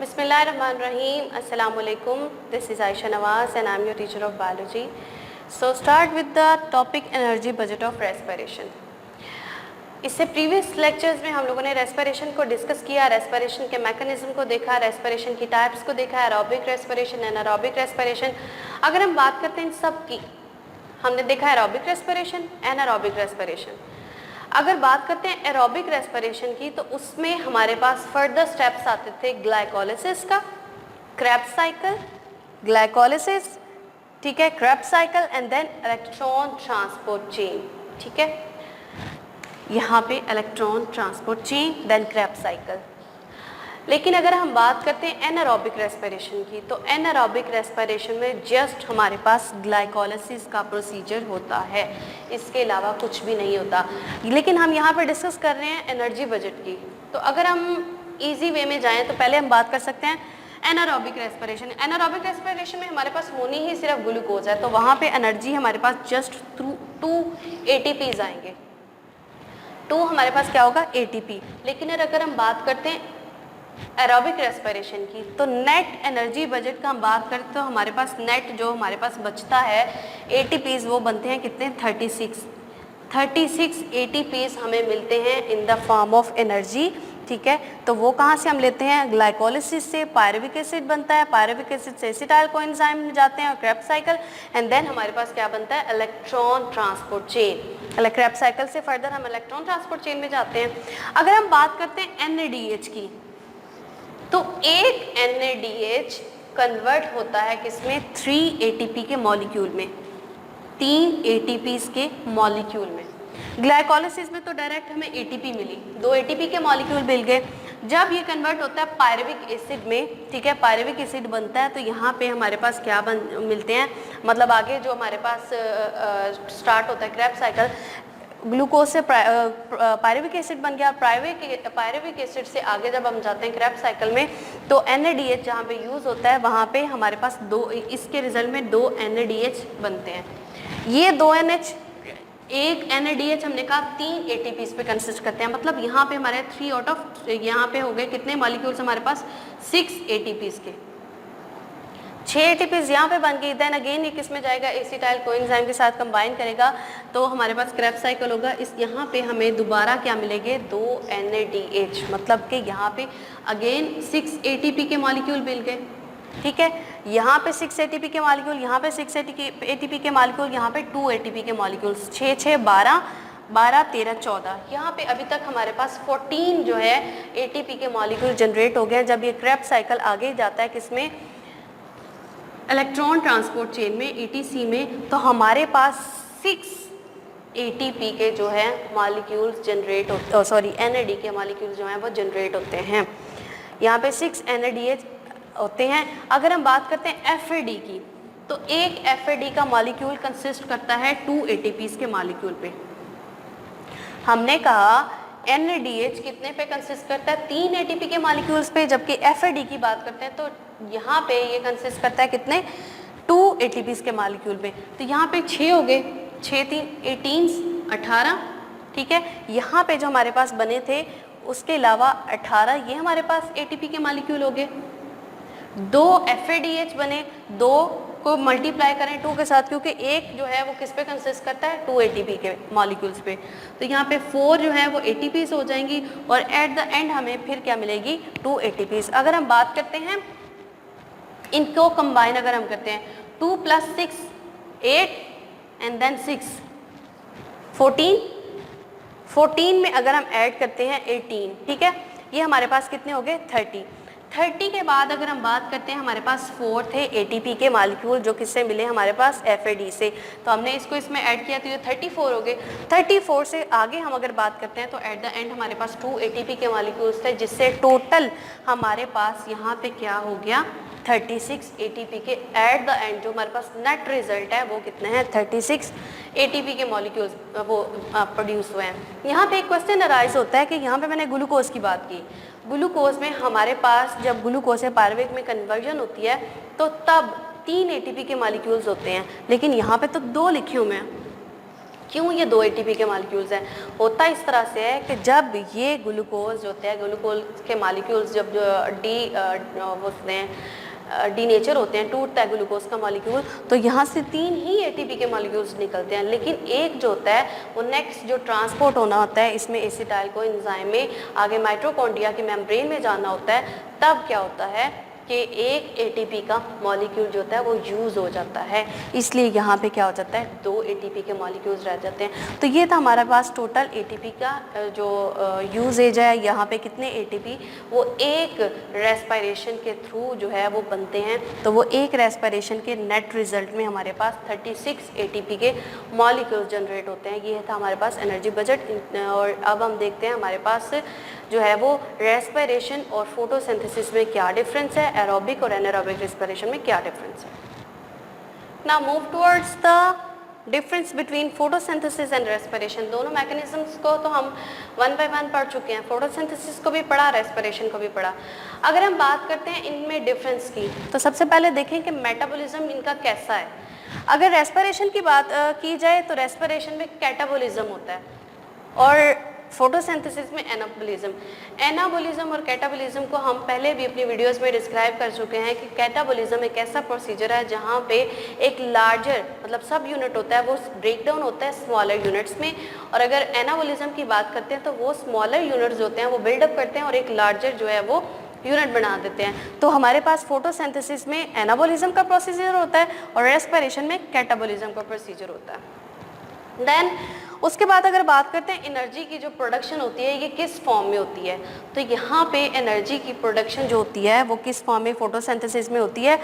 Bismillahirrahmanirrahim. Assalamu alaikum. This is Aisha Nawaz and I am your teacher of biology. So start with the topic energy budget of respiration. इससे previous lectures में हम लोगों ने respiration को discuss किया, respiration के mechanism को देखा, रेस्पिरेशन की टाइप्स को देखा, एरोबिक रेस्पिरेशन, एनारोबिक रेस्पिरेशन. अगर हम बात करते हैं इन सब की, हमने देखा एरोबिक रेस्पिरेशन, एनारोबिक रेस्पिरेशन. अगर बात करते हैं एरोबिक रेस्पिरेशन की तो उसमें हमारे पास फर्दर स्टेप्स आते थे ग्लाइकोलिसिस का, क्रेब्स साइकिल, ग्लाइकोलिसिस, ठीक है, Krebs cycle and then electron transport chain. ठीक है, यहाँ पे electron transport chain then Krebs cycle. लेकिन अगर हम बात करते हैं एनारोबिक रेस्पिरेशन की तो एनारोबिक रेस्पिरेशन में जस्ट हमारे पास ग्लाइकोलिसिस का प्रोसीजर होता है, इसके अलावा कुछ भी नहीं होता. लेकिन हम यहाँ पर डिस्कस कर रहे हैं एनर्जी बजट की. तो अगर हम इजी वे में जाएं तो पहले हम बात कर सकते हैं एनारोबिक रेस्पिरेशन. एनारोबिक रेस्पिरेशन में हमारे पास होनी ही सिर्फ ग्लूकोज है, तो वहाँ पे एनर्जी हमारे पास जस्ट थ्रू 2 ATPs आएंगे. 2 हमारे पास क्या होगा, ATP. लेकिन अगर हम बात करते हैं एरोबिक रेस्पिरेशन की तो नेट एनर्जी बजट का हम बात करें तो हमारे पास नेट जो हमारे पास बचता है ATPs वो बनते हैं कितने, 36 ATPs हमें मिलते हैं in the form of energy. ठीक है, तो वो कहाँ से हम लेते हैं, ग्लाइकोलिसिस से पायरुविक एसिड बनता है, पायरुविक एसिड से एसिटाइल कोएंजाइम में जाते हैं और क्रेब्स साइकिल एंड देन हमारे पास क्या बनता है, electron transport chain. Krebs cycle से फर्दर हम इलेक्ट्रॉन ट्रांसपोर्ट चेन में जाते हैं. अगर हम बात करते हैं NADH की तो एक NADH कन्वर्ट होता है किसमें, 3 ATP के मॉलिक्यूल में, 3 ATPs के मॉलिक्यूल में. ग्लाइकोलिसिस में तो डायरेक्ट हमें ATP मिली, 2 ATP के मॉलिक्यूल मिल गए. जब ये कन्वर्ट होता है पायरुविक एसिड में, ठीक है, पायरुविक एसिड बनता है तो यहाँ पे हमारे पास क्या मिलते हैं, मतलब आगे जो हमारे पास स्टार्ट होता है क्रेब्स साइकिल, ग्लूकोज से पायरुविक एसिड बन गया. पायरुविक एसिड से आगे जब हम जाते हैं क्रेब्स साइकिल में तो NADH जहाँ पे यूज़ होता है वहाँ पे हमारे पास इसके रिजल्ट में 2 NADH बनते हैं. ये 2 NH, एक NADH हमने कहा 3 ATPs पे कंसिस्ट करते हैं, मतलब यहाँ पे हमारे 3 आउट ऑफ, यहाँ पे हो गए कितने मॉलिक्यूल्स हमारे पास, 6 ATPs के. 6 ATPs यहाँ पे बन गई. देन अगेन ये किस में जाएगा, एसिटाइल कोएंजाइम के साथ कंबाइन करेगा तो हमारे पास क्रेब्स साइकिल होगा. इस यहाँ पे हमें दोबारा क्या मिलेंगे, 2 NADH, मतलब कि यहाँ पे अगेन 6 ATP के मॉलिक्यूल मिल गए. ठीक है, यहाँ पे 6 ATP के मॉलिक्यूल, यहाँ पे 6 ATP के मॉलिक्यूल, यहाँ पे 2 ATP के मॉलिक्यूल्स, 6 6 12 12 13 14. यहाँ पे अभी तक हमारे पास 14 जो है ATP के मॉलिक्यूल जनरेट हो गए. जब ये क्रेब्स साइकिल आगे जाता है किसमें, इलेक्ट्रॉन ट्रांसपोर्ट चेन में, ETC में, तो हमारे पास 6 ATP के जो है मॉलिक्यूल्स जनरेट होते, सॉरी NAD के मॉलिक्यूल्स जो हैं वो जनरेट होते हैं. यहाँ पे 6 NADH होते हैं. अगर हम बात करते हैं FAD की तो एक FAD का मॉलिक्यूल कंसिस्ट करता है 2 ATPs के मॉलिक्यूल पे. हमने कहा NADH कितने पे कंसिस्ट करता है, 3 ATP के मॉलिक्यूल्स पे, जबकि FAD की बात करते हैं तो यहाँ पे ये कंसिस्ट करता है कितने, 2 ATPs के मॉलिक्यूल पे. तो यहाँ पे 6 हो गए, 6 3 18 18. ठीक है, यहाँ पे जो हमारे पास बने थे उसके अलावा 18 ये हमारे पास ATP के मॉलिक्यूल हो गए. 2 FADH बने, 2 को मल्टीप्लाई करें 2 के साथ, क्योंकि एक जो है वो किस पे कंसिस्ट करता है, 2 ATP के मॉलिक्यूल्स पे. तो यहाँ पे 4 जो है वो ATPs हो जाएंगी और एट द एंड हमें फिर क्या मिलेगी, 2 ATPs. अगर हम बात करते हैं इनको कंबाइन, अगर हम करते हैं 2 + 6 8 एंड देन 6 14 में अगर हम ऐड करते हैं 18. ठीक है, ये हमारे पास कितने हो गए, 30 के बाद अगर हम बात करते हैं हमारे पास 4 थे ATP के मॉलिक्यूल जो किससे मिले, हमारे पास FAD से, तो हमने इसको इसमें ऐड किया तो ये 34 हो गए. 34 से आगे हम अगर बात करते हैं तो एट द एंड हमारे पास 2 ATP के मॉलिक्यूल्स थे, जिससे टोटल हमारे पास यहाँ पे क्या हो गया, 36 ATP के. एट द एंड जो हमारे पास नेट रिजल्ट है वो कितने हैं, 36 ATP के मॉलिक्यूल्स वो प्रोड्यूस हुए हैं. यहाँ पे एक क्वेश्चन अराइज होता है कि यहाँ पे मैंने ग्लूकोज की बात की. ग्लूकोज में हमारे पास जब ग्लूकोज से पायरुविक में कन्वर्जन होती है तो तब 3 ATP के मॉलिक्यूल्स होते हैं, लेकिन यहाँ पे तो 2 लिखे हुए हैं. क्यों ये 2 एटीपी के मॉलिक्यूल्स हैं? होता इस तरह से है कि जब ये ग्लूकोज होते हैं, ग्लूकोज के मॉलिक्यूल्स जब जो होते हैं डीनेचर होते हैं, टूटता है ग्लूकोज का मॉलिक्यूल, तो यहाँ से 3 ही एटीपी के मॉलिक्यूल्स निकलते हैं, लेकिन एक जो होता है वो नेक्स्ट जो ट्रांसपोर्ट होना होता है इसमें एसिटाइल को एंजाइम में आगे माइटोकॉन्ड्रिया की मेम्ब्रेन में जाना होता है, तब क्या होता है कि एक एटीपी का मॉलिक्यूल जो होता है वो यूज़ हो जाता है, इसलिए यहाँ पे क्या हो जाता है 2 एटीपी के मॉलिक्यूल्स रह जाते हैं। तो ये था हमारे पास टोटल एटीपी का जो यूजेज है। यहाँ पे कितने एटीपी वो एक रेस्पिरेशन के थ्रू जो है वो बनते हैं, तो वो एक रेस्पिरेशन के नेट रिजल्ट में हमारे पास 36 एटीपी के मॉलिक्यूल्स जनरेट होते हैं। ये था हमारे पास एनर्जी बजट। और अब हम देखते हैं हमारे पास जो है वो रेस्पिरेशन और फोटोसिंथेसिस में क्या डिफरेंस है, एरोबिक और एनारोबिक रेस्पिरेशन में क्या डिफरेंस है। Now move towards the difference between photosynthesis and respiration. दोनों मैकेनिज्म्स को तो हम 1 बाय 1 पढ़ चुके हैं, फोटोसिंथेसिस को भी पढ़ा, रेस्पिरेशन को भी पढ़ा। अगर हम बात करते हैं इनमें डिफरेंस की, तो सबसे पहले देखें कि मेटाबॉलिज्म इनका कैसा है। अगर रेस्पिरेशन की बात की जाए तो रेस्पिरेशन में कैटाबॉलिज्म होता है और फोटोसिंथेसिस में एनाबॉलिज्म। एनाबॉलिज्म और कैटाबॉलिज्म को हम पहले भी अपनी वीडियोस में डिस्क्राइब कर चुके हैं कि कैटाबॉलिज्म एक ऐसा प्रोसीजर है जहाँ पे एक लार्जर मतलब सब यूनिट होता है वो ब्रेक डाउन होता है स्मॉलर यूनिट्स में, और अगर एनाबॉलिज्म की बात करते हैं तो वो स्मॉलर यूनिट्स होते हैं वो बिल्डअप करते हैं और एक लार्जर जो है वो यूनिट बना देते हैं। तो हमारे पास फोटोसिंथेसिस में एनाबॉलिज्म का प्रोसीजर होता है और रेस्पिरेशन में कैटाबॉलिज्म का प्रोसीजर होता है। देन उसके बाद अगर बात करते हैं एनर्जी की जो प्रोडक्शन होती है ये किस फॉर्म में होती है, तो यहाँ पे एनर्जी की प्रोडक्शन जो होती है वो किस फॉर्म में फोटोसिंथेसिस में होती है,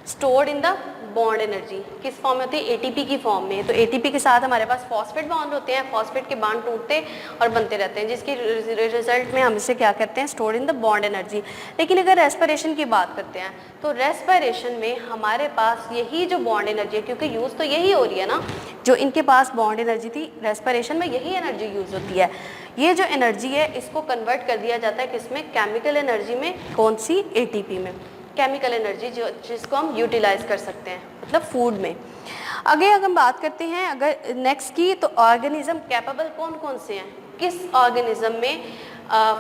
stored in the bond energy. किस फॉर्म में होती है, एटीपी की फॉर्म में। तो एटीपी के साथ हमारे पास फॉस्फेट बॉन्ड होते हैं, फॉस्फेट के बॉन्ड टूटते और बनते रहते हैं, जिसकी रिजल्ट में हम इसे क्या कहते हैं, stored in the bond energy. लेकिन अगर रेस्पिरेशन की बात करते हैं तो रेस्पिरेशन में हमारे पास यही जो बॉन्ड एनर्जी है, क्योंकि यूज़ तो यही हो रही है ना, जो इनके पास बॉन्ड एनर्जी थी रेस्पिरेशन में यही एनर्जी यूज़ होती है। ये जो एनर्जी है इसको कन्वर्ट कर दिया जाता है किसमें, केमिकल एनर्जी में। कौन सी, एटीपी में, केमिकल एनर्जी जो जिसको हम यूटिलाइज कर सकते हैं मतलब फूड में। आगे अगर हम बात करते हैं अगर नेक्स्ट की, तो ऑर्गेनिज्म कैपेबल कौन कौन से हैं, किस ऑर्गेनिज्म में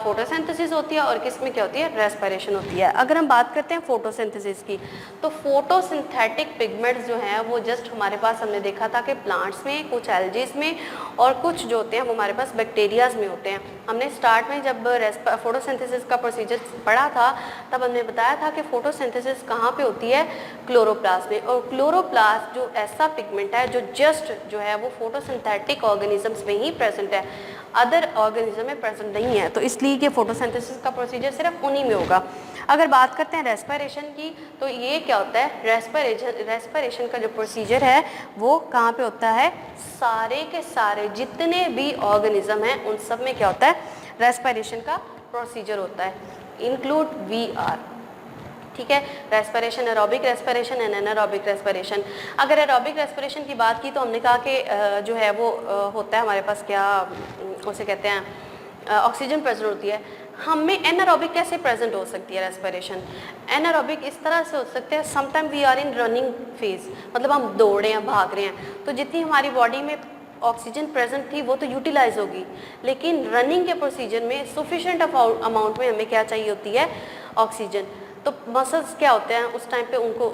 फोटोसिंथेसिस होती है और किस में क्या होती है, रेस्पिरेशन होती है। अगर हम बात करते हैं फोटोसिंथेसिस की, तो फोटोसिंथेटिक पिगमेंट्स जो हैं वो जस्ट हमारे पास हमने देखा था कि प्लांट्स में, कुछ एल्जीज में और कुछ जो होते हैं वो हमारे पास बैक्टीरियाज में होते हैं। हमने स्टार्ट में जब फोटोसिंथेसिस का प्रोसीजर पढ़ा था तब हमने बताया था कि फोटोसिंथेसिस कहाँ पे होती है, क्लोरोप्लास्ट में। और क्लोरोप्लास्ट जो ऐसा पिगमेंट है जो जस्ट जो है वो फोटोसिंथेटिक ऑर्गेनिजम्स में ही प्रेजेंट है, अदर ऑर्गेनिज्म में प्रेजेंट नहीं है, तो इसलिए कि फोटोसिंथेसिस का प्रोसीजर सिर्फ उन्हीं में होगा। अगर बात करते हैं रेस्पिरेशन की, तो ये क्या होता है, रेस्पिरेशन का जो प्रोसीजर है वो कहाँ पे होता है, सारे के सारे जितने भी ऑर्गेनिज्म हैं उन सब में क्या होता है, रेस्पिरेशन का प्रोसीजर होता है, इंक्लूड वी आर। ठीक है, respiration, aerobic respiration and anaerobic respiration. अगर एरोबिक रेस्पिरेशन की बात की तो हमने कहा कि जो है वो होता है हमारे पास क्या उसे कहते हैं, ऑक्सीजन प्रेजेंट होती है। हम में एनारोबिक कैसे प्रेजेंट हो सकती है रेस्पिरेशन, एनारोबिक इस तरह से हो सकते हैं, sometime we are in running phase, मतलब हम दौड़ रहे हैं, भाग रहे हैं, तो जितनी हमारी बॉडी में ऑक्सीजन प्रेजेंट थी वो तो यूटिलाइज होगी, लेकिन रनिंग के प्रोसीजर में सफिशिएंट अमाउंट में हमें क्या चाहिए होती है, ऑक्सीजन। तो मसल्स क्या होते हैं उस टाइम पे उनको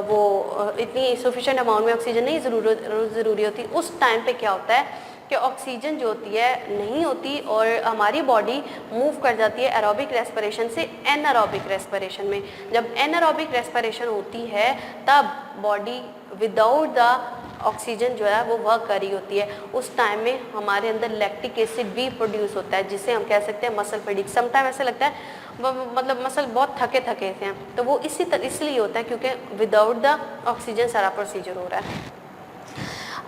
वो इतनी सफिशिएंट अमाउंट में ऑक्सीजन नहीं ज़रूरी होती, उस टाइम पे क्या होता है कि ऑक्सीजन जो होती है नहीं होती और हमारी बॉडी मूव कर जाती है एरोबिक रेस्पिरेशन से एनारोबिक रेस्पिरेशन में। जब एनारोबिक रेस्पिरेशन होती है तब बॉडी विदाउट द ऑक्सीजन जो है वो वर्क कर रही होती है, उस टाइम में हमारे अंदर लैक्टिक एसिड भी प्रोड्यूस होता है, जिसे हम कह सकते हैं मसल फैटिग। समटाइम ऐसे लगता है मतलब मसल बहुत थके थके हैं, तो वो इसलिए होता है क्योंकि विदाउट द ऑक्सीजन सारा प्रोसीजर हो रहा है।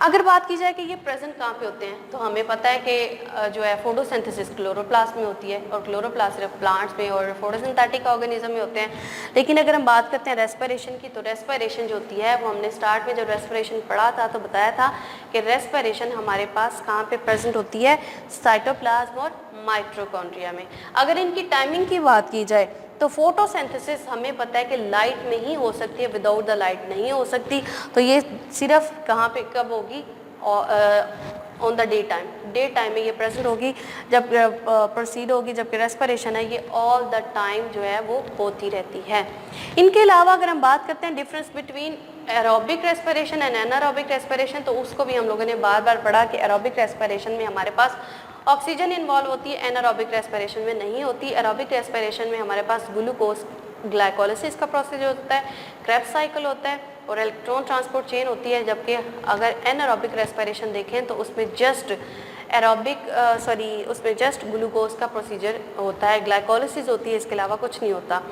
अगर बात की जाए कि ये प्रेजेंट कहाँ पे होते हैं, तो हमें पता है कि जो है फोटोसिंथेसिस क्लोरोप्लास्ट में होती है, और क्लोरोप्लास्ट सिर्फ प्लांट्स में और फोटोसिंथेटिक ऑर्गेनिज्म में होते हैं। लेकिन अगर हम बात करते हैं रेस्पिरेशन की, तो रेस्पिरेशन जो होती है वो हमने स्टार्ट में जब रेस्पिरेशन पढ़ा था तो बताया था कि रेस्पिरेशन हमारे पास कहाँ पे प्रेजेंट होती है, साइटोप्लाज्म और माइटोकॉन्ड्रिया में। अगर इनकी टाइमिंग की बात की जाए तो फोटोसिंथेसिस हमें पता है कि लाइट में ही हो सकती है, विदाउट द लाइट नहीं हो सकती। तो ये सिर्फ कहाँ पे कब होगी, ऑन द डे टाइम में ये प्रेजेंट होगी, जब प्रोसीड होगी, जबकि रेस्पिरेशन है ये ऑल द टाइम जो है वो होती रहती है। इनके अलावा अगर हम बात करते हैं difference between aerobic respiration and anaerobic respiration, तो उसको भी हम लोगों ने बार बार पढ़ा कि एरोबिक रेस्पिरेशन में हमारे पास ऑक्सीजन इन्वॉल्व होती है, एनारोबिक रेस्पिरेशन में नहीं होती। एरोबिक रेस्पिरेशन में हमारे पास ग्लूकोज ग्लाइकोलिसिस का प्रोसीजर होता है, क्रेब्स साइकिल होता है और इलेक्ट्रॉन ट्रांसपोर्ट चेन होती है। जबकि अगर एनारोबिक रेस्पिरेशन देखें तो उसमें उसमें जस्ट ग्लूकोज का प्रोसीजर होता है, ग्लाइकोलिसिस होती है, इसके अलावा कुछ नहीं होता।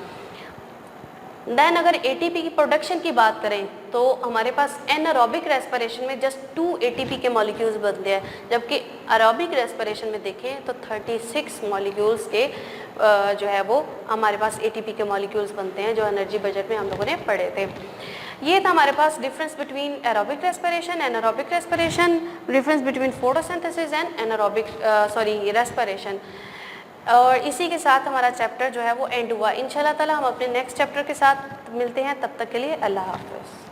देन अगर एटीपी की प्रोडक्शन की बात करें तो हमारे पास एनारोबिक रेस्पिरेशन में जस्ट 2 एटीपी के मॉलिक्यूल्स बनते हैं, जबकि एरोबिक रेस्पिरेशन में देखें तो 36 मॉलिक्यूल्स के जो है वो हमारे पास एटीपी के मॉलिक्यूल्स बनते हैं, जो एनर्जी बजट में हम लोगों ने पढ़े थे। ये था हमारे पास difference between aerobic respiration, anaerobic respiration, difference between photosynthesis and respiration. और इसी के साथ हमारा चैप्टर जो है वो एंड हुआ। इंशाल्लाह ताला हम अपने नेक्स्ट चैप्टर के साथ मिलते हैं, तब तक के लिए अल्लाह हाफ़िज़।